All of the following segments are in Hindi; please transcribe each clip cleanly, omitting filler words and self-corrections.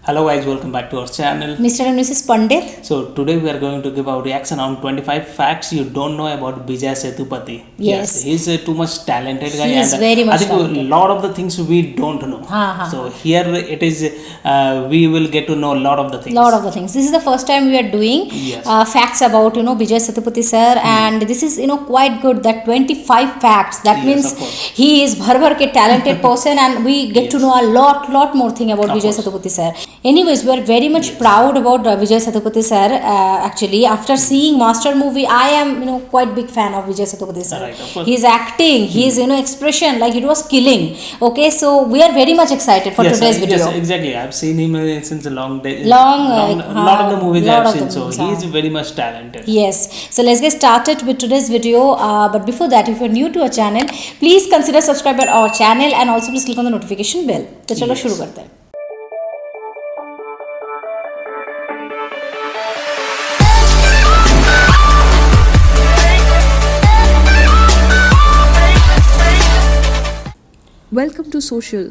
Hello guys, welcome back to our channel. Mr. and Mrs. Pandit. So today we are going to give our reaction on 25 facts you don't know about Vijay Sethupathi. Yes. He's a too much talented guy. He is and very much I think talented. a lot of the things we don't know. So here it is, we will get to know a lot of the things. This is the first time we are doing facts about Vijay Sethupathi sir, and this is quite good. That 25 facts. That means he is bhar ke talented person, and we get to know a lot more thing about Vijay Sethupathi sir. Anyways, we are very much proud about Vijay Sethupathi sir. Actually, after seeing Master movie, I am quite big fan of Vijay Sethupathi sir. Right, his acting, his expression, like it was killing. Okay, so we are very much excited for today's video. Yes, exactly. I've seen him since a long day. Lot of the movies I've seen. So he is very much talented. Yes. So let's get started with today's video. But before that, if you're new to our channel, please consider subscribing our channel and also please click on the notification bell. तो चलो शुरू करते हैं. Welcome to social.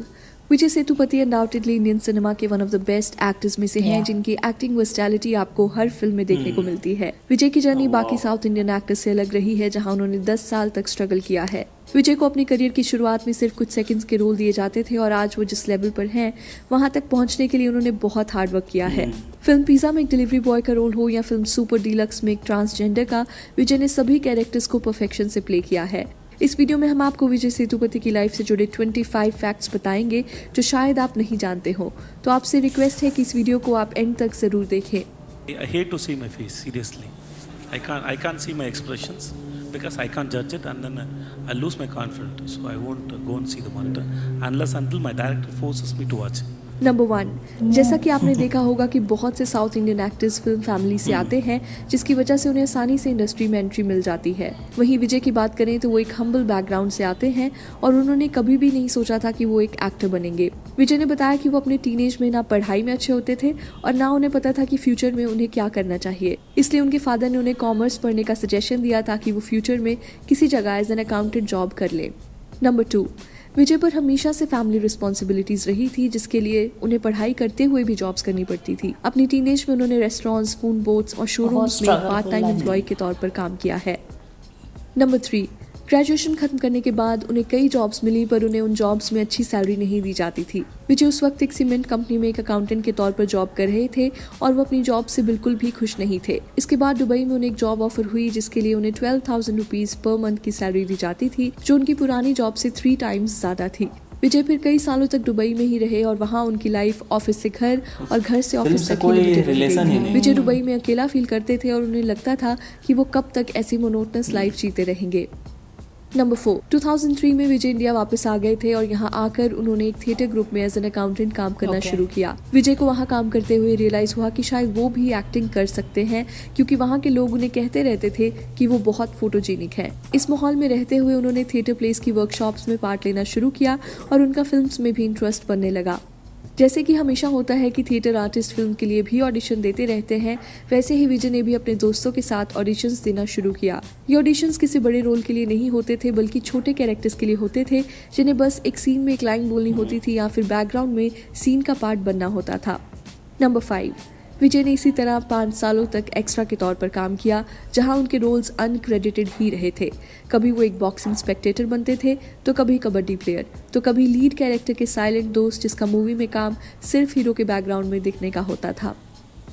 Vijay Sethupathi undoubtedly Indian cinema के one of the best actors में से हैं, जिनकी एक्टिंग वर्सटैलिटी आपको हर फिल्म में देखने को मिलती है. विजय की जर्नी बाकी साउथ इंडियन एक्टर्स से अलग रही है, जहां उन्होंने 10 साल तक स्ट्रगल किया है. विजय को अपनी करियर की शुरुआत में सिर्फ कुछ सेकंड्स के रोल दिए जाते थे, और आज वो जिस लेवल पर हैं वहां तक पहुंचने के लिए उन्होंने बहुत हार्ड वर्क किया है. फिल्म पिज्जा में एक डिलीवरी बॉय का रोल हो या फिल्म सुपर डीलक्स में एक ट्रांसजेंडर का, विजय ने सभी कैरेक्टर्स को परफेक्शन से प्ले किया है. इस वीडियो में हम आपको विजय सेतुपति की लाइफ से जुड़े 25 फैक्ट्स बताएंगे जो शायद आप नहीं जानते हो. तो आपसे रिक्वेस्ट है कि इस वीडियो को आप एंड तक जरूर देखें. I hate to see my face, seriously. I can't see my expressions because I can't judge it, and then I lose my confidence. So I won't go and see the monitor until my director forces me to watch. Number 1, जैसा कि आपने देखा होगा कि बहुत से south Indian actors film family से आते हैं, जिसकी वजह से उन्हें आसानी से इंडस्ट्री में एंट्री मिल जाती है. वहीं विजय की बात करें तो वो एक हम्बल बैकग्राउंड से आते हैं और उन्होंने कभी भी नहीं सोचा था कि वो एक एक्टर बनेंगे. विजय ने बताया कि वो अपने टीनेज में ना पढ़ाई में अच्छे होते थे और ना उन्हें पता था कि फ्यूचर में उन्हें क्या करना चाहिए. इसलिए उनके फादर ने उन्हें कॉमर्स पढ़ने का सजेशन दिया ताकि वो फ्यूचर में किसी जगह एज एन अकाउंटेंट जॉब कर ले. नंबर 2, विजय पर हमेशा से फैमिली रिस्पॉन्सिबिलिटीज रही थी, जिसके लिए उन्हें पढ़ाई करते हुए भी जॉब्स करनी पड़ती थी. अपनी टीनेज में उन्होंने रेस्टोरेंट्स, फूड बोट्स और शोरूम्स में पार्ट टाइम एम्प्लॉय के तौर पर काम किया है. नंबर 3, ग्रेजुएशन खत्म करने के बाद उन्हें कई जॉब्स मिली, पर उन्हें उन जॉब्स में अच्छी सैलरी नहीं दी जाती थी. विजय उस वक्त एक सीमेंट कंपनी में एक अकाउंटेंट के तौर पर जॉब कर रहे थे और वो अपनी जॉब से बिल्कुल भी खुश नहीं थे. इसके बाद दुबई में उन्हें एक जॉब ऑफर हुई, जिसके लिए उन्हें 12,000 रुपीज पर मंथ की सैलरी दी जाती थी, जो उनकी पुरानी जॉब से 3 टाइम्स ज्यादा थी. विजय फिर कई सालों तक दुबई में ही रहे और वहाँ उनकी लाइफ ऑफिस से घर और घर से ऑफिस तक ही. विजय दुबई में अकेला फील करते थे और उन्हें लगता था कि वो कब तक ऐसी मोनोटनस लाइफ जीते रहेंगे. नंबर 4, 2003 में विजय इंडिया वापस आ गए थे और यहाँ आकर उन्होंने एक थिएटर ग्रुप में एज एन अकाउंटेंट काम करना शुरू किया. विजय को वहाँ काम करते हुए रियलाइज हुआ कि शायद वो भी एक्टिंग कर सकते हैं, क्योंकि वहाँ के लोग उन्हें कहते रहते थे कि वो बहुत फोटोजेनिक है. इस माहौल में रहते हुए उन्होंने थिएटर प्लेस की वर्कशॉप्स में पार्ट लेना शुरू किया और उनका फिल्म्स में भी इंटरेस्ट बनने लगा. जैसे कि हमेशा होता है कि थिएटर आर्टिस्ट फिल्म के लिए भी ऑडिशन देते रहते हैं, वैसे ही विजय ने भी अपने दोस्तों के साथ ऑडिशंस देना शुरू किया. ये ऑडिशंस किसी बड़े रोल के लिए नहीं होते थे, बल्कि छोटे कैरेक्टर्स के लिए होते थे, जिन्हें बस एक सीन में एक लाइन बोलनी होती थी या फिर बैकग्राउंड में सीन का पार्ट बनना होता था. नंबर 5, विजय ने इसी तरह 5 सालों तक एक्स्ट्रा के तौर पर काम किया, जहां उनके रोल्स अनक्रेडिटेड ही रहे थे. कभी वो एक बॉक्सिंग स्पेक्टेटर बनते थे, तो कभी कबड्डी प्लेयर, तो कभी लीड कैरेक्टर के साइलेंट दोस्त, जिसका मूवी में काम सिर्फ हीरो के बैकग्राउंड में दिखने का होता था.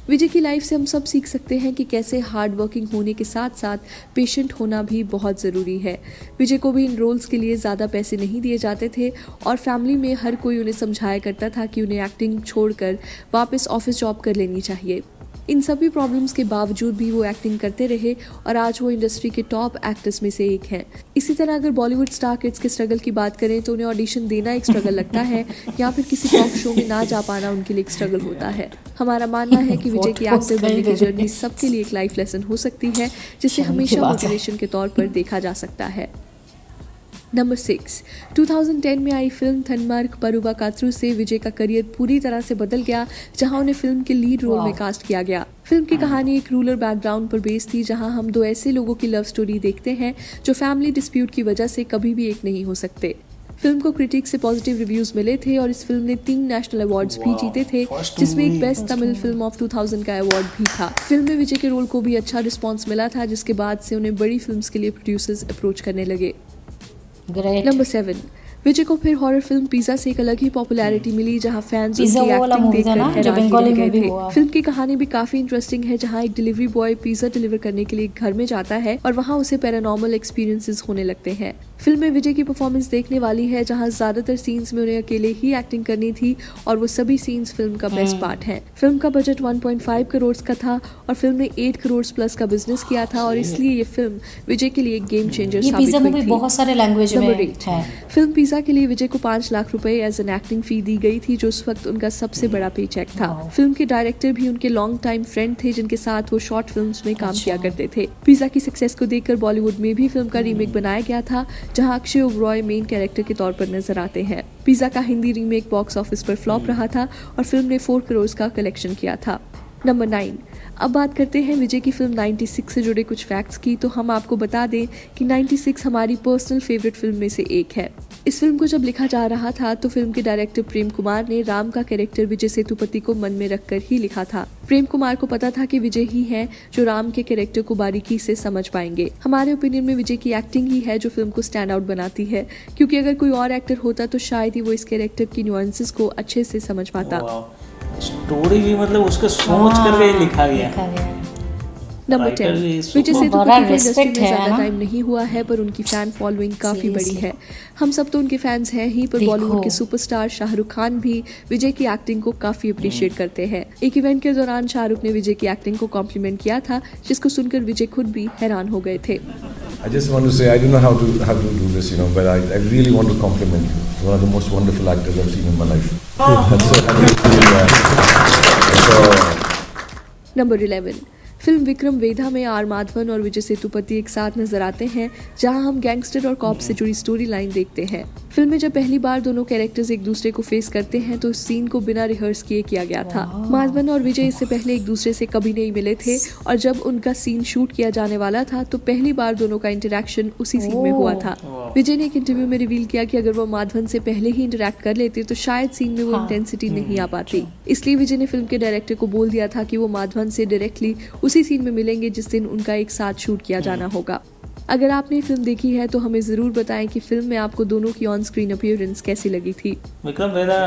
विजय की लाइफ से हम सब सीख सकते हैं कि कैसे हार्ड वर्किंग होने के साथ साथ पेशेंट होना भी बहुत ज़रूरी है. विजय को भी इन रोल्स के लिए ज़्यादा पैसे नहीं दिए जाते थे और फैमिली में हर कोई उन्हें समझाया करता था कि उन्हें एक्टिंग छोड़कर वापस ऑफिस जॉब कर लेनी चाहिए. इन सभी प्रॉब्लम्स के बावजूद भी वो एक्टिंग करते रहे और आज वो इंडस्ट्री के टॉप एक्टर्स में से एक हैं. इसी तरह अगर बॉलीवुड स्टार किड्स के स्ट्रगल की बात करें तो उन्हें ऑडिशन देना एक स्ट्रगल लगता है, या फिर किसी टॉक शो में ना जा पाना उनके लिए एक स्ट्रगल होता है. हमारा मानना है कि विजय की एक्टर बनने की जर्नी सबके लिए एक लाइफ लेसन हो सकती है, जिसे हमेशा मोटिवेशन के तौर पर देखा जा सकता है. नंबर 6, 2010 में आई फिल्म थनमार्क परुवा कात्रु से विजय का करियर पूरी तरह से बदल गया, जहां उन्हें फिल्म के लीड रोल में कास्ट किया गया. फिल्म की कहानी एक रूरल बैकग्राउंड पर बेस्ड थी, जहां हम 2 ऐसे लोगों की लव स्टोरी देखते हैं जो फैमिली डिस्प्यूट की वजह से कभी भी एक नहीं हो सकते. फिल्म को क्रिटिक्स से पॉजिटिव रिव्यूज मिले थे और इस फिल्म ने 3 नेशनल अवार्ड्स भी जीते थे, जिसमें एक बेस्ट तमिल फिल्म ऑफ 2000 का अवार्ड भी था। फिल्म में विजय के रोल को भी अच्छा रिस्पॉन्स मिला था, जिसके बाद से उन्हें बड़ी फिल्म्स के लिए प्रोड्यूसर्स अप्रोच करने लगे। नंबर 7, विजय को फिर हॉरर फिल्म पिज़्ज़ा से एक अलग ही पॉपुलैरिटी मिली, जहां फैंस उनकी एक्टिंग देखकर हैरान रह गए थे। फिल्म की कहानी भी काफी इंटरेस्टिंग है, जहां एक डिलीवरी बॉय पिज़्ज़ा डिलीवर करने के लिए घर में जाता है और वहां उसे पैरानॉर्मल एक्सपीरियंसेस होने लगते हैं। फिल्म में विजय की परफॉर्मेंस देखने वाली है, जहां ज्यादातर सीन्स में उन्हें अकेले ही एक्टिंग करनी थी और वो सभी सीन्स फिल्म का बेस्ट पार्ट है। फिल्म का बजट 1.5 करोड़ का था और फिल्म ने 8 करोड़ प्लस का बिजनेस किया था और इसलिए ये फिल्म विजय के लिए एक गेम चेंजर साबित हुई थी। बहुत सारे लैंग्वेज में है। फिल्म पिज़्ज़ा के लिए विजय को 5 लाख रुपए एज एन एक्टिंग फी दी गई थी, जो उस वक्त उनका सबसे बड़ा पे चेक था। फिल्म के डायरेक्टर भी उनके लॉन्ग टाइम फ्रेंड थे, जिनके साथ वो शॉर्ट फिल्म्स में काम किया करते थे। पिज़्ज़ा की सक्सेस को देखकर बॉलीवुड में भी फिल्म का रीमेक बनाया गया था, जहां अक्षय ओबरॉय मेन कैरेक्टर के तौर पर नजर आते हैं। पिज़्ज़ा का हिंदी रीमेक बॉक्स ऑफिस पर फ्लॉप रहा था और फिल्म ने 4 करोड़ का कलेक्शन किया था। नंबर 9, अब बात करते हैं विजय की फिल्म 96 से जुड़े कुछ फैक्ट्स की। तो हम आपको बता दें कि 96 हमारी पर्सनल फेवरेट फिल्म में से एक है। इस फिल्म को जब लिखा जा रहा था तो फिल्म के डायरेक्टर प्रेम कुमार ने राम का कैरेक्टर विजय सेतुपति को मन में रखकर ही लिखा था। प्रेम कुमार को पता था कि विजय ही है जो राम के कैरेक्टर को बारीकी से समझ पाएंगे। हमारे ओपिनियन में विजय की एक्टिंग ही है जो फिल्म को स्टैंड आउट बनाती है, क्योंकि अगर कोई और एक्टर होता तो शायद ही वो इस कैरेक्टर की नुआंसेस को अच्छे से समझ पाता। स्टोरी भी मतलब उसके सोच करके ही लिखा गया। नंबर 10, विजय सेतुपति को इंडस्ट्री में ज्यादा टाइम नहीं हुआ है, पर उनकी फैन फॉलोइंग काफी बड़ी है। हम सब तो उनके फैंस हैं ही, पर बॉलीवुड के सुपरस्टार शाहरुख खान भी विजय की एक्टिंग को काफी अप्रिशिएट करते हैं। एक इवेंट के दौरान शाहरुख ने विजय की एक्टिंग को कॉम्प्लीमेंट किया था, जिसको सुनकर विजय खुद भी हैरान हो गए थे। I just want to say, I don't know how to do this, but I really want to compliment you. You're one of the most wonderful actors I've seen in my life. Number 11, film Vikram Vedha में आर माधवन और विजय सेतुपति एक साथ नजर आते हैं, जहां हम गैंगस्टर और कॉप से जुड़ी स्टोरी लाइन देखते हैं। फिल्म में जब पहली बार दोनों कैरेक्टर्स एक दूसरे को फेस करते हैं तो उस सीन को बिना रिहर्स किए किया गया था। माधवन और विजय इससे पहले एक दूसरे से कभी नहीं मिले थे और जब उनका सीन शूट किया जाने वाला था तो पहली बार दोनों का इंटरेक्शन उसी सीन में हुआ था। विजय ने एक इंटरव्यू में रिवील किया कि अगर वो माधवन से पहले ही इंटरेक्ट कर लेते तो शायद सीन में वो इंटेंसिटी नहीं आ पाती। इसलिए विजय ने फिल्म के डायरेक्टर को बोल दिया था कि वो माधवन से डायरेक्टली उसी सीन में मिलेंगे जिस दिन उनका एक साथ शूट किया जाना होगा। अगर आपने फिल्म देखी है तो हमें जरूर बताएं कि फिल्म में आपको दोनों की ऑन स्क्रीन अपीयरेंस कैसी लगी थी। विक्रम वेदा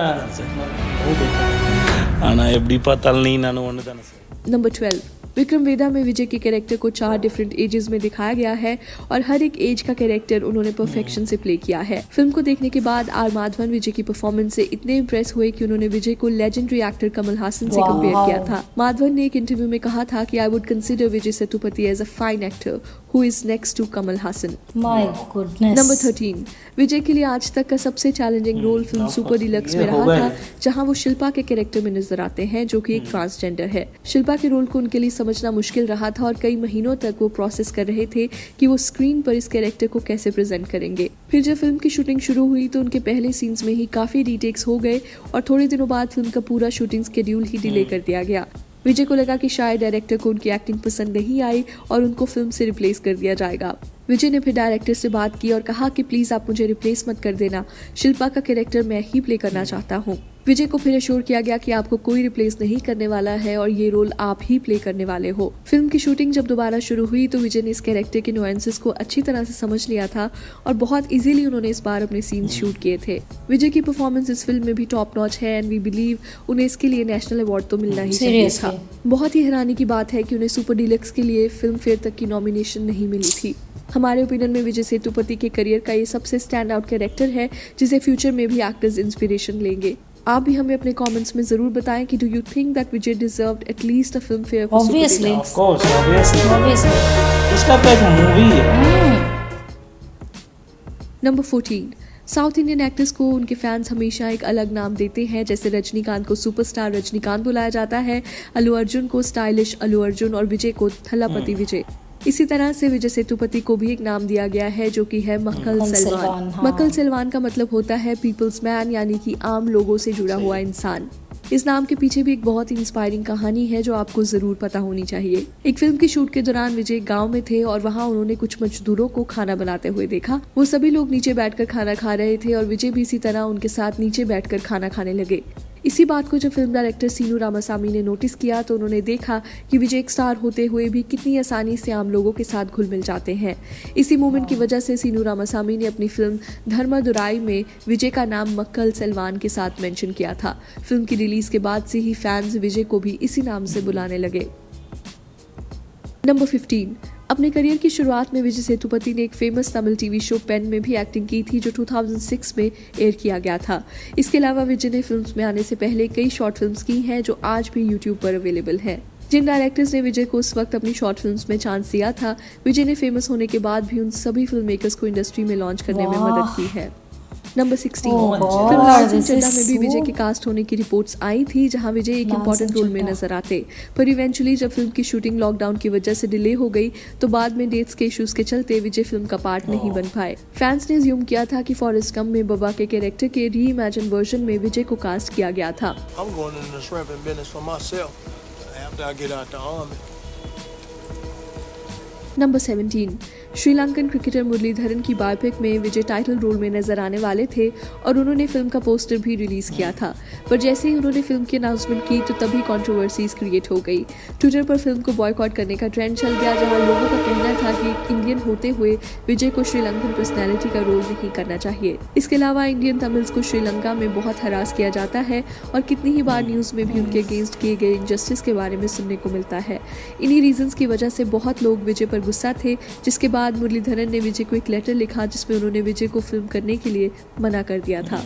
ஆனால் எப்படி பார்த்தாலும் நீ நானும் ஒன்று தானே சார்। नंबर 12, विक्रम वेदा में विजय के कैरेक्टर को 4 डिफरेंट एजेस में दिखाया गया है और हर एक एज का कैरेक्टर उन्होंने परफेक्शन से प्ले किया है। फिल्म को देखने के बाद आर माधवन विजय की परफॉर्मेंस से इतने इम्प्रेस हुए कि उन्होंने विजय को लेजेंडरी एक्टर कमल हासन से कंपेयर किया था। माधवन ने एक इंटरव्यू में कहा था कि I would consider Vijay Sethupathi as a fine actor who is next to Kamal Haasan. Number 13, Vijay के लिए आज तक का सबसे challenging role film Super Deluxe में रहा था, जहां वो शिल्पा के कैरेक्टर में नजर आते हैं, जो कि एक ट्रांसजेंडर है। शिल्पा के रोल को उनके लिए समझना मुश्किल रहा था और कई महीनों तक वो प्रोसेस कर रहे थे कि वो स्क्रीन पर इस कैरेक्टर को कैसे प्रेजेंट करेंगे। फिर जब फिल्म की शूटिंग शुरू हुई तो उनके पहले सीन्स में ही काफी रीटेक्स हो गए और थोड़े दिनों बाद फिल्म का पूरा शूटिंग स्केड्यूल ही डिले कर दिया गया। विजय को लगा कि शायद डायरेक्टर को उनकी एक्टिंग पसंद नहीं आई और उनको फिल्म से रिप्लेस कर दिया जाएगा। विजय ने फिर डायरेक्टर से बात की और कहा कि प्लीज आप मुझे रिप्लेस मत कर देना, शिल्पा का कैरेक्टर मैं ही प्ले करना चाहता हूँ। विजय को फिर अश्योर किया गया कि आपको कोई रिप्लेस नहीं करने वाला है और ये रोल आप ही प्ले करने वाले हो। फिल्म की शूटिंग जब दोबारा शुरू हुई तो विजय ने इस कैरेक्टर के नुआंसेस को अच्छी तरह से समझ लिया था और बहुत इजीली उन्होंने इस बार अपने सीन्स शूट किए थे। विजय की परफॉर्मेंस इस फिल्म में भी टॉप नॉच है एंड वी बिलीव उन्हें इसके लिए नेशनल अवार्ड तो मिलना ही चाहिए था। बहुत ही हैरानी की बात है कि उन्हें सुपर डिलक्स के लिए फिल्म फेयर तक की नॉमिनेशन नहीं मिली थी। हमारे ओपिनियन में विजय सेतुपति के करियर का ये सबसे स्टैंड आउट कैरेक्टर है जिसे फ्यूचर में भी एक्टर्स इंस्पिरेशन लेंगे। आप भी हमें अपने कमेंट्स में जरूर बताएं कि do you think that Vijay deserved at least a film fair for obviously of course obviously उसका तो एक मूवी है। नंबर 14, साउथ इंडियन एक्टर्स को उनके फैंस हमेशा एक अलग नाम देते हैं। जैसे रजनीकांत को सुपरस्टार रजनीकांत बुलाया जाता है, अल्लू अर्जुन को स्टाइलिश अल्लू अर्जुन और विजय को थलापति विजय। इसी तरह से विजय सेतुपति को भी एक नाम दिया गया है जो कि है मक्कल सलमान। मक्कल सलमान का मतलब होता है पीपल्स मैन, यानी कि आम लोगों से जुड़ा हुआ इंसान। इस नाम के पीछे भी एक बहुत ही इंस्पायरिंग कहानी है जो आपको जरूर पता होनी चाहिए। एक फिल्म की शूट के दौरान विजय गांव में थे और वहां उन्होंने कुछ मजदूरों को खाना बनाते हुए देखा। वो सभी लोग नीचे बैठकर खाना खा रहे थे और विजय भी इसी तरह उनके साथ नीचे बैठकर खाना खाने लगे। इसी बात को जब फिल्म डायरेक्टर सीनू रामासामी ने नोटिस किया तो उन्होंने देखा कि विजय एक स्टार होते हुए भी कितनी आसानी से आम लोगों के साथ घुल मिल जाते हैं। इसी मोमेंट की वजह से सीनू रामासामी ने अपनी फिल्म धर्मादुराई में विजय का नाम मक्कल सलमान के साथ मेंशन किया था। फिल्म की रिलीज के बाद से ही फैंस विजय को भी इसी नाम से बुलाने लगे। नंबर 15। अपने करियर की शुरुआत में विजय सेतुपति ने एक famous Tamil TV show Pen में भी एक्टिंग की थी जो 2006 में एयर किया गया था। इसके अलावा विजय ने फिल्म्स में आने से पहले कई शॉर्ट फिल्म्स की हैं जो आज भी यूट्यूब पर अवेलेबल हैं। जिन डायरेक्टर्स ने विजय को उस वक्त अपनी शॉर्ट फिल्म्स में चांस दिया था, विजय ने फेमस होने के बाद भी उन सभी फिल्म मेकर्स को इंडस्ट्री में लॉन्च करने में मदद की है। नंबर 16। फिल्म लाल सिंह चड्ढा में भी विजय के कास्ट होने की रिपोर्ट्स आई थी जहां विजय एक इम्पोर्टेंट रोल में नजर आते, पर इवेंचुअली जब फिल्म की शूटिंग लॉकडाउन की वजह से डिले हो गई तो बाद में डेट्स के इश्यूज के चलते विजय फिल्म का पार्ट नहीं बन पाए। फैंस ने अज्यूम किया था कि फॉरेस्ट गंप में बब्बा के कैरेक्टर के री इमेजिन वर्जन में विजय को कास्ट किया गया था। नंबर 17। श्रीलंकन क्रिकेटर मुरलीधरन की बायोपिक में विजय टाइटल रोल में नजर आने वाले थे और उन्होंने फिल्म का पोस्टर भी रिलीज किया था, पर जैसे ही उन्होंने फिल्म की अनाउंसमेंट की तो तभी कंट्रोवर्सीज क्रिएट हो गई। ट्विटर पर फिल्म को बॉयकॉट करने का ट्रेंड चल गया जहां लोगों का कहना था कि एक इंडियन होते हुए विजय को श्रीलंकन पर्सनैलिटी का रोल नहीं करना चाहिए। इसके अलावा इंडियन तमिल्स को श्रीलंका में बहुत हरास किया जाता है और कितनी ही बार न्यूज में भी उनके अगेंस्ट किए गए इनजस्टिस के बारे में सुनने को मिलता है। इन्हीं रीजंस की वजह से बहुत लोग विजय पर गुस्सा थे, जिसके बाद मुरलीधरन ने विजय को एक लेटर लिखा जिसमें उन्होंने विजय को फिल्म करने के लिए मना कर दिया था।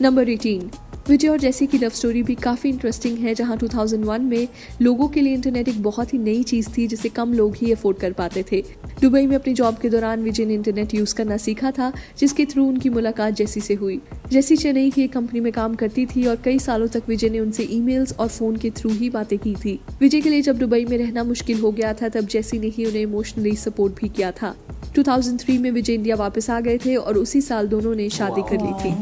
नंबर 18। विजय और जैसी की लव स्टोरी भी काफ़ी इंटरेस्टिंग है जहां 2001 में लोगों के लिए इंटरनेट एक बहुत ही नई चीज़ थी जिसे कम लोग ही अफोर्ड कर पाते थे। दुबई में अपनी जॉब के दौरान विजय ने इंटरनेट यूज़ करना सीखा था जिसके थ्रू उनकी मुलाकात जैसी से हुई। जैसी चेन्नई की एक कंपनी में काम करती थी और कई सालों तक विजय ने उनसे ईमेल्स और फ़ोन के थ्रू ही बातें की थी। विजय के लिए जब दुबई में रहना मुश्किल हो गया था तब जैसी ने ही उन्हें इमोशनली सपोर्ट भी किया था। 2003 में विजय इंडिया वापस आ गए थे और उसी साल दोनों ने शादी कर ली थी।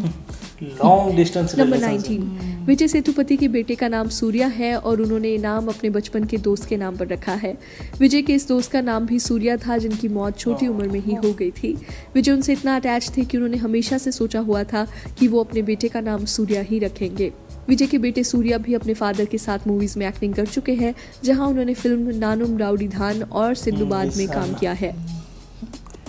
Long distance. Number 19। Vijay Sethupathi के बेटे का नाम सूर्या है और उन्होंने नाम अपने बचपन के दोस्त के नाम पर रखा है। विजय के इस दोस्त का नाम भी सूर्या था जिनकी मौत छोटी उम्र में ही हो गई थी। विजय उनसे इतना अटैच थे कि उन्होंने हमेशा से सोचा हुआ था कि वो अपने बेटे का नाम सूर्या ही रखेंगे। विजय के बेटे सूर्या भी अपने फादर के साथ मूवीज में एक्टिंग कर चुके हैं जहां उन्होंने फिल्म नानुम राउडी धान और सिंधुबाद में काम किया है।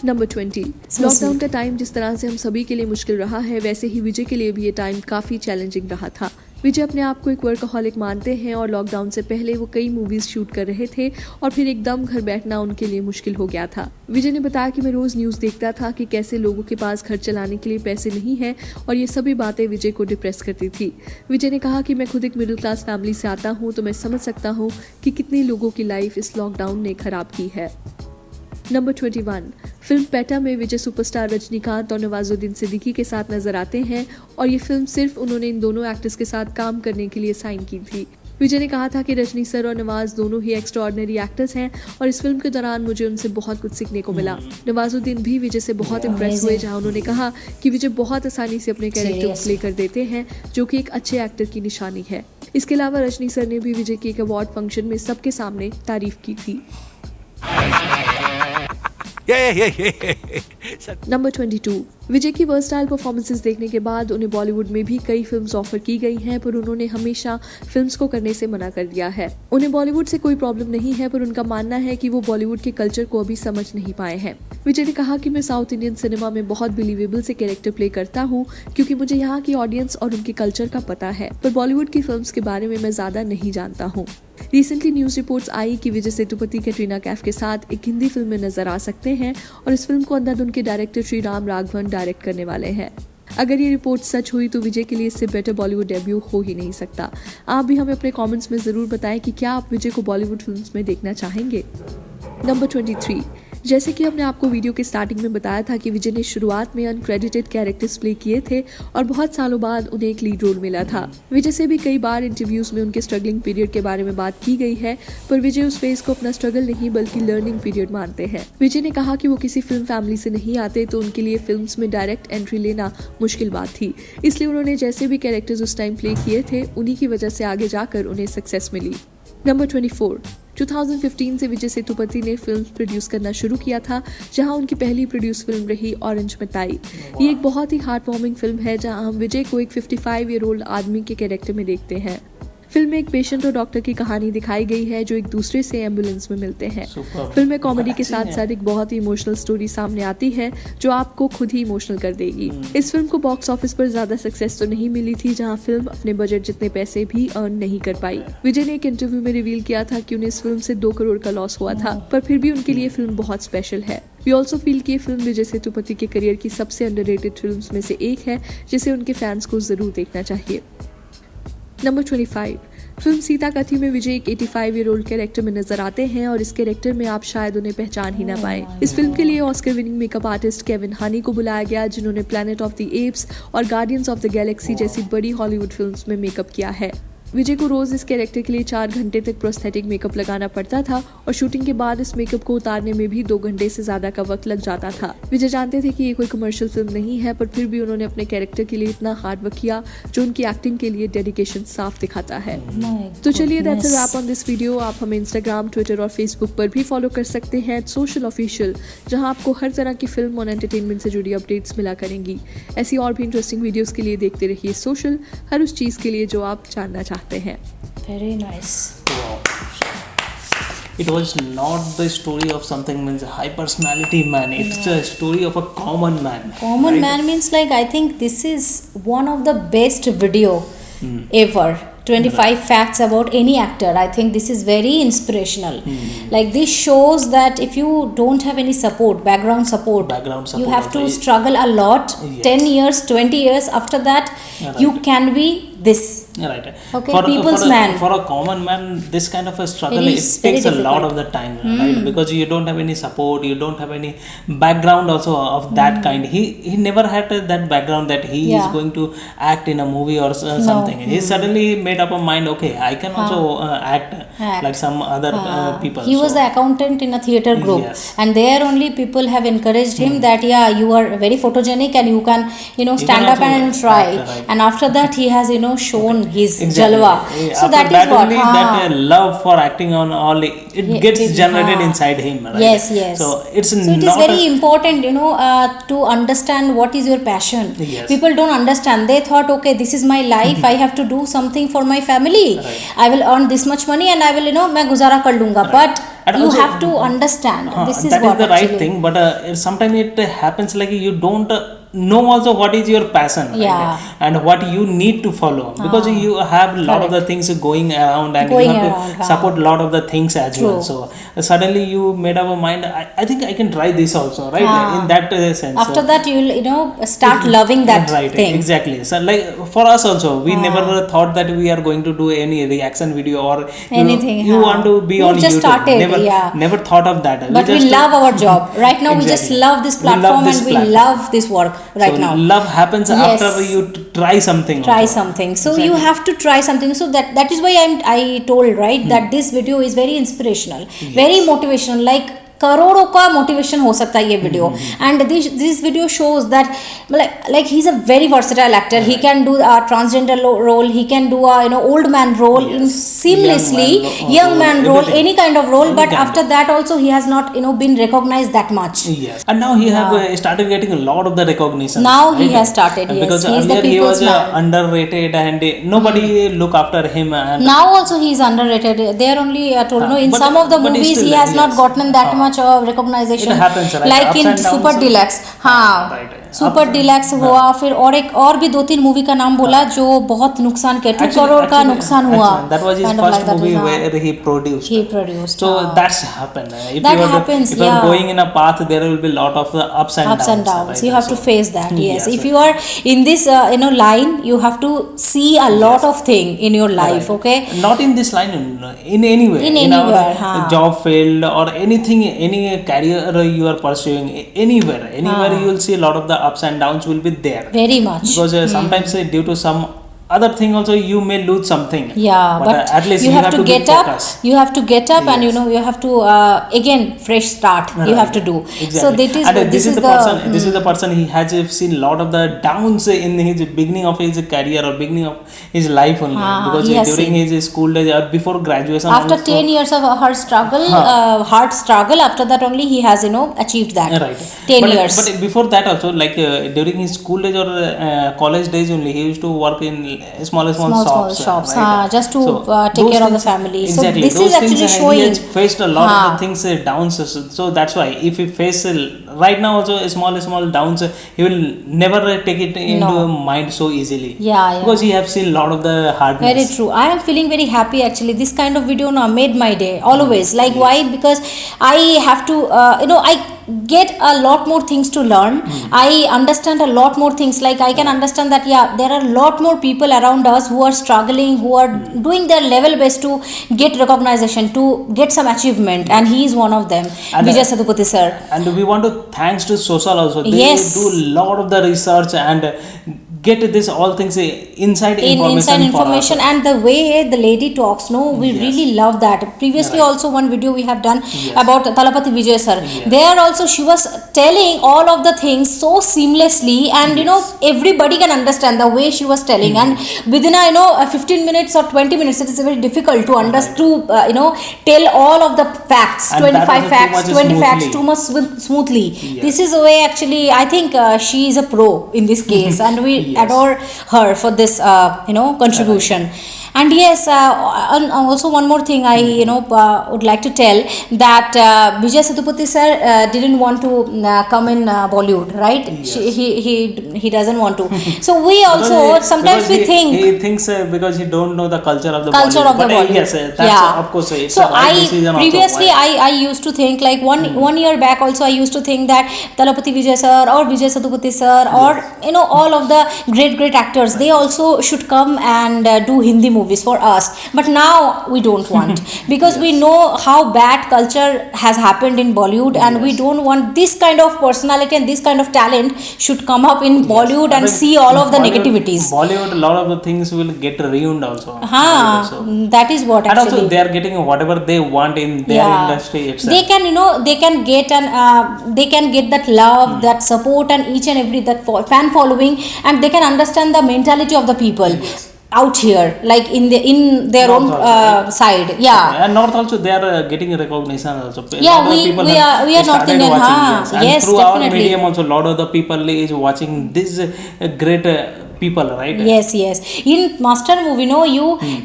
नंबर 20। लॉकडाउन का टाइम जिस तरह से हम सभी के लिए मुश्किल रहा है वैसे ही विजय के लिए भी ये टाइम काफ़ी चैलेंजिंग रहा था। विजय अपने आप को एक वर्कहॉलिक मानते हैं और लॉकडाउन से पहले वो कई मूवीज शूट कर रहे थे और फिर एकदम घर बैठना उनके लिए मुश्किल हो गया था। विजय ने बताया कि मैं रोज़ न्यूज़ देखता था कि कैसे लोगों के पास घर चलाने के लिए पैसे नहीं हैं और ये सभी बातें विजय को डिप्रेस करती थी। विजय ने कहा कि मैं खुद एक मिडिल क्लास फैमिली से आता हूँ तो मैं समझ सकता हूँ कि कितने लोगों की लाइफ इस लॉकडाउन ने खराब की है। नंबर 21। फिल्म पेटा में विजय सुपरस्टार रजनीकांत और नवाजुद्दीन सिद्दीकी के साथ नजर आते हैं और ये फिल्म सिर्फ उन्होंने इन दोनों एक्टर्स के साथ काम करने के लिए साइन की थी। विजय ने कहा था कि रजनी सर और नवाज दोनों ही एक्स्ट्राऑर्डिनरी एक्टर्स हैं और इस फिल्म के दौरान मुझे उनसे बहुत कुछ सीखने को मिला। नवाजुद्दीन भी विजय से बहुत इम्प्रेस हुए जहां उन्होंने कहा कि विजय बहुत आसानी से अपने कैरेक्टर को प्ले कर देते हैं जो कि एक अच्छे एक्टर की निशानी है। इसके अलावा रजनी सर ने भी विजय के एक अवार्ड फंक्शन में सबके सामने तारीफ की थी। नंबर 22। विजय की वर्सटाइल परफॉर्मेंसेस देखने के बाद उन्हें बॉलीवुड में भी कई फिल्म्स ऑफर की गई हैं पर उन्होंने हमेशा फिल्म्स को करने से मना कर दिया है। उन्हें बॉलीवुड से कोई प्रॉब्लम नहीं है पर उनका मानना है कि वो बॉलीवुड के कल्चर को अभी समझ नहीं पाए हैं। विजय ने कहा कि मैं साउथ इंडियन सिनेमा में बहुत बिलीवेबल से कैरेक्टर प्ले करता हूँ क्योंकि मुझे यहाँ की ऑडियंस और उनके कल्चर का पता है, पर बॉलीवुड की फिल्म्स के बारे में मैं ज्यादा नहीं जानता हूँ। रिसेंटली न्यूज रिपोर्ट्स आई कि विजय सेतुपति कैटरीना कैफ के साथ एक हिंदी फिल्म में नजर आ सकते हैं और इस फिल्म को अंधाधुन के डायरेक्टर श्री राम राघवन डायरेक्ट करने वाले हैं। अगर ये रिपोर्ट सच हुई तो विजय के लिए इससे बेटर बॉलीवुड डेब्यू हो ही नहीं सकता। आप भी हमें अपने कमेंट्स में जरूर बताएं कि क्या आप विजय को बॉलीवुड फिल्म्स में देखना चाहेंगे। नंबर 23। जैसे कि हमने आपको वीडियो के स्टार्टिंग में बताया था कि विजय ने शुरुआत में अनक्रेडिटेड कैरेक्टर्स प्ले किए थे और बहुत सालों बाद उन्हें एक लीड रोल मिला था। विजय से भी कई बार इंटरव्यूज में उनके स्ट्रगलिंग पीरियड के बारे में बात की गई है, पर विजय उस फेज को अपना स्ट्रगल नहीं बल्कि लर्निंग पीरियड मानते हैं। विजय ने कहा कि वो किसी फिल्म फैमिली से नहीं आते, तो उनके लिए फिल्म्स में डायरेक्ट एंट्री लेना मुश्किल बात थी, इसलिए उन्होंने जैसे भी कैरेक्टर्स उस टाइम प्ले किए थे उन्हीं की वजह से आगे जाकर उन्हें सक्सेस मिली। नंबर 24, 2015 से विजय सेतुपति ने फिल्म प्रोड्यूस करना शुरू किया था, जहां उनकी पहली प्रोड्यूस फिल्म रही ऑरेंज मिठाई। ये एक बहुत ही हार्ट वार्मिंग फिल्म है, जहां हम विजय को एक 55 ईयर ओल्ड आदमी के कैरेक्टर में देखते हैं। फिल्म में एक पेशेंट और डॉक्टर की कहानी दिखाई गई है जो एक दूसरे से एम्बुलेंस में मिलते हैं। फिल्म में कॉमेडी के साथ साथ एक बहुत ही इमोशनल स्टोरी सामने आती है जो आपको खुद ही इमोशनल कर देगी। इस फिल्म को बॉक्स ऑफिस पर ज्यादा सक्सेस तो नहीं मिली थी, जहां फिल्म अपने बजट जितने पैसे भी अर्न नहीं कर पाई। विजय ने एक इंटरव्यू में रिवील किया था कि उन्हें इस फिल्म से 2 करोड़ का लॉस हुआ था, पर फिर भी उनके लिए फिल्म बहुत स्पेशल है। वी ऑल्सो फील कि ये फिल्म विजय सेतुपति के करियर की सबसे अंडररेटेड फिल्म्स में से एक है, जिसे उनके फैंस को जरूर देखना चाहिए। नंबर 25, फिल्म सीता कथी में विजय एक 85 ईयर ओल्ड कैरेक्टर में नजर आते हैं और इस कैरेक्टर में आप शायद उन्हें पहचान ही ना पाए। इस फिल्म के लिए Oscar winning makeup artist Kevin Haney को बुलाया गया, जिन्होंने प्लैनेट ऑफ द एप्स और गार्डियंस ऑफ द गैलेक्सी जैसी बड़ी हॉलीवुड फिल्म्स में मेकअप किया है। विजय को रोज इस कैरेक्टर के लिए 4 घंटे तक प्रोस्थेटिक मेकअप लगाना पड़ता था और शूटिंग के बाद इस मेकअप को उतारने में भी 2 घंटे से ज्यादा का वक्त लग जाता था। विजय जानते थे कि ये कोई कमर्शियल फिल्म नहीं है, पर फिर भी उन्होंने अपने कैरेक्टर के लिए इतना हार्ड वर्क किया, जो उनकी एक्टिंग के लिए डेडिकेशन साफ दिखाता है। तो चलिए that's a wrap on this video. आप हमें इंस्टाग्राम, ट्विटर और फेसबुक पर भी फॉलो कर सकते हैं सोशल ऑफिशियल, जहां आपको हर तरह की फिल्म और एंटरटेनमेंट से जुड़ी अपडेट्स मिला करेंगी। ऐसी और भी इंटरेस्टिंग वीडियोस के लिए देखते रहिए सोशल, हर उस चीज के लिए जो आप जानना चाहते हैं। Very nice. Wow. It was not the story of something means high personality man. It's a story of a common man. Common right? man means like I think this is one of the best video ever. 25 facts about any actor. I think this is very inspirational. Like this shows that if you don't have any support, background support, you have to also. struggle a lot. Yes. 10 years, 20 years after that, Right. you can be this. Right. Okay, people's man. For a common man, this kind of a struggle, Very it very takes a lot difficult. of the time, right? Because you don't have any support, you don't have any background also of that kind. He never had that background that he is going to act in a movie or something. He suddenly made up a mind, okay, I can also act like some other people. He was the accountant in a theater group, Yes. and there only people have encouraged him that yeah, you are very photogenic and you can stand up also and try. act, right. And after that, he has shown his Exactly. jalwa. Yeah, So after that is what. only that love for acting on all it gets generated inside him, right? Yes, yes. So it's So it not is very important, to understand what is your passion. Yes. People don't understand. They thought, okay, this is my life. I have to do something for my family. Right. I will earn this much money and I will, मैं गुजारा कर लूँगा. But And you also, have to understand. This is that what is the right actually. thing, but sometimes it happens like you don't know also what is your passion, right? Yeah. And what you need to follow, because you have a lot of the things going around and Going you have around, to support a lot of the things as well. True. So suddenly you made up a mind, I think I can try this also, right? In that sense. After So, that, you will start loving that right, thing. exactly. So like for us also, we never thought that we are going to do any reaction video or Anything, you want to be We on just YouTube. started, Never thought of that. But we just love our job. Right now, we just Exactly. love this We love platform this and we platform. love this work right so now. love happens Yes. after you try something. Try also. something. So Exactly. you have to try something. So that is why I told right that this video is very inspirational, very motivational. Like करोड़ों का मोटिवेशन हो सकता है ये video and this video shows that like he's a very versatile actor. He can do a transgender role, he can do a old man role in seamlessly, young man role, any kind of role, but after that also he has not been recognized that much. Yes, and now he have started getting a lot of the recognition. Now he has started, yes. Because He is the earlier he people's was man. underrated and nobody look after him. And Now also he is underrated. They are only told in but- some of the but movies still, he has not yes. gotten that much of recognition. It happens, right? Like Ups in and downs Super also. Deluxe. Right. Super deluxe हुआ, फिर और भी 2-3 मूवी का नाम बोला जो बहुत नुकसान किया, 2 करोड़ का नुकसान हुआ. That was his Kind of first like that, movie हाँ. where he produced. He produced. So हाँ. that's happened. If That you are, happens, if you are yeah. going in a path, there will be lot of the ups and downs. Right? You have to So- face that. Yes. Yeah, If so- you are in this line, you have to see a lot of thing in your life. Right. Okay. Not in this line, in anywhere. In our anywhere, हाँ. job field or anything, any career you are pursuing, anywhere हाँ. you will see a lot of the ups and downs will be there. Very much. Because sometimes due to some other thing also you may lose something. Yeah, but at least you have to be get up. focused. You have to get up, and Yes. you have to again fresh start. You have to do. Exactly. So that is and this is the person. This is mm. the person. He has seen a lot of the downs in his beginning of his career or beginning of his life only. Because he has during seen. his school days or before graduation. After also, 10 years of hard struggle, after that only he has achieved that. Right. 10 but, years. But before that also, like during his school days or college days only, he used to work in small shops. Right? Just to take those care of the things- family. Exactly. So this those is actually things, showing. He has faced a lot of the things downs. So that's why if he face right now also small downs, he will never take it into mind so easily. Yeah. Because he have seen a lot of the hardness. Very true. I am feeling very happy actually. This kind of video made my day always. Like why? Because I have to I get a lot more things to learn. I understand a lot more things. Like I can understand that there are a lot more people around us who are struggling, who are doing their level best to get recognition, to get some achievement, and he is one of them. And, Vijay Sethupathi sir. And we want to thanks to social also. They Yes. do a lot of the research and get this all things inside information. And the way the lady talks, we really love that. Previously also one video we have done about Thalapathy Vijay sir. There also she was telling all of the things so seamlessly, and everybody can understand the way she was telling, and within 15 minutes or 20 minutes it is very difficult to understand tell all of the facts, And 25 facts, 20 smoothly. facts too much smoothly. This is the way actually I think she is a pro in this case, and we adore her for this contribution. And yes, and also one more thing I would like to tell that Vijay Sethupathi sir didn't want to come in Bollywood, right? Yes. He doesn't want to. So we also sometimes we think he thinks because he don't know the culture of the culture Bollywood. of the Bollywood. Yes, that's of course it's So a right decision also. previously I used to think like one year back also I used to think that Thalapathy Vijay sir or Vijay Sethupathi sir or all of the great actors, they also should come and do Hindi movies for us. But now we don't want, because we know how bad culture has happened in Bollywood, and we don't want this kind of personality and this kind of talent should come up in Bollywood and see all of the negativities. Bollywood, a lot of the things will get ruined also. So. That is what And actually. also they are getting whatever they want in their industry itself. They can they can get they can get that love, that support, and each and every that fan following, and they can understand the mentality of the people out here, like in their North own also, right? side. And North also they are getting recognition also. Yeah, Lot of people we are North started Indian, watching this. And yes, through definitely. our medium also, lot of the people is watching this great people, right? Yes. In Master movie,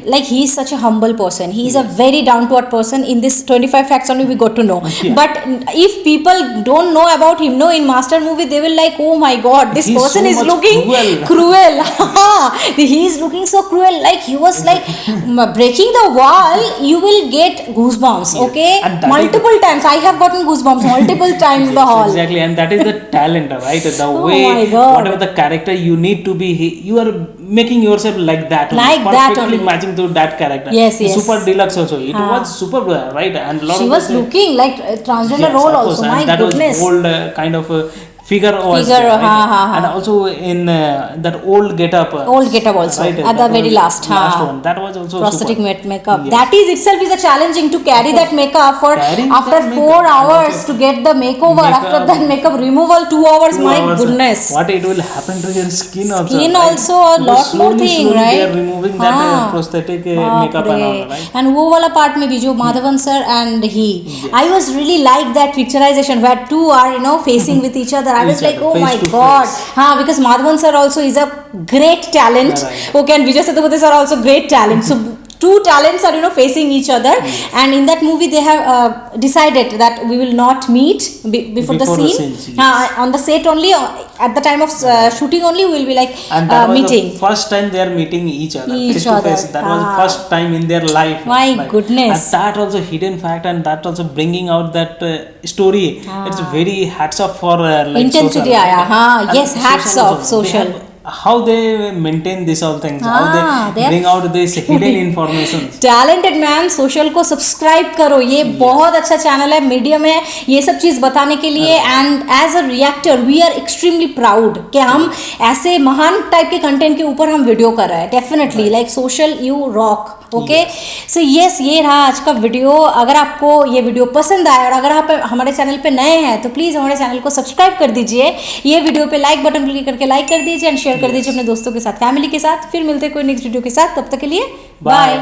like he is such a humble person. He is a very down to earth person. In this 25 facts only we got to know. But if people don't know about him, in Master movie they will like, oh my God, this He's person so is much looking cruel. He is looking so cruel. Like he was like breaking the wall. You will get goosebumps. Okay, And that multiple times I have gotten goosebumps multiple times in the hall. Exactly, and that is the talent, right? The Oh way, my God. whatever the character you need to be, you are making yourself like that, Like that perfectly only. matching to that character. Yes. Super deluxe also. It was super, right? And lot She of was the- looking like transgender Yes, role of course, also. and My that goodness. was old kind of figure was Figure, there, right? ha. And also in that old get-up. Old get-up also, right? at the That very was last, one. That was also prosthetic super. makeup. Yes. That is itself is a challenging to carry that makeup for Carrying after that 4 makeup, hours and also to get the makeover. After that makeup removal 2 hours. 2 My hours, goodness. What it will happen to your skin also. Skin right? also a Because lot more slowly, thing, slowly right? They are removing that prosthetic makeup and all, right? And वो वाला part में भी जो Madhavan sir and he, I was really like that picturization where two are facing with each other. I was Each like, other, oh face my to God. face. Because Madhavan sir also is a great talent. Right. Okay, and Vijay Sethupathi sir also great talent. So two talents are facing each other, and in that movie they have decided that we will not meet before the scene. Scenes, yes. On the set only, at the time of shooting only, we will be like And that was meeting. the first time they are meeting each other Each face to other. face. That was the first time in their life. My Like, goodness. and that also hidden fact, and that also bringing out that story. It's very hats off for like Intensity social, आया, हाँ, And yes, hats social off, also. They social. have- how they maintain this all things, how they they are- bring out this hidden information. Talented man social को सब्सक्राइब करो, ये बहुत अच्छा चैनल है, मीडियम है ये सब चीज़ बताने के लिए, and as a reactor we are extremely proud कि हम ऐसे महान टाइप के कंटेंट के ऊपर हम वीडियो कर रहे हैं. Definitely like social you rock. Okay, so yes, ये रहा आज का वीडियो. अगर आपको ये वीडियो पसंद आया और अगर आप हमारे चैनल पे नए हैं तो प्लीज़ हमारे चैनल को सब्सक्राइब कर दीजिए. ये वीडियो पे लाइक बटन क्लिक करके लाइक कर दीजिए एंड शेयर कर दीजिए अपने दोस्तों के साथ, फैमिली के साथ. फिर मिलते हैं कोई नेक्स्ट वीडियो के साथ. तब तक के लिए बाय.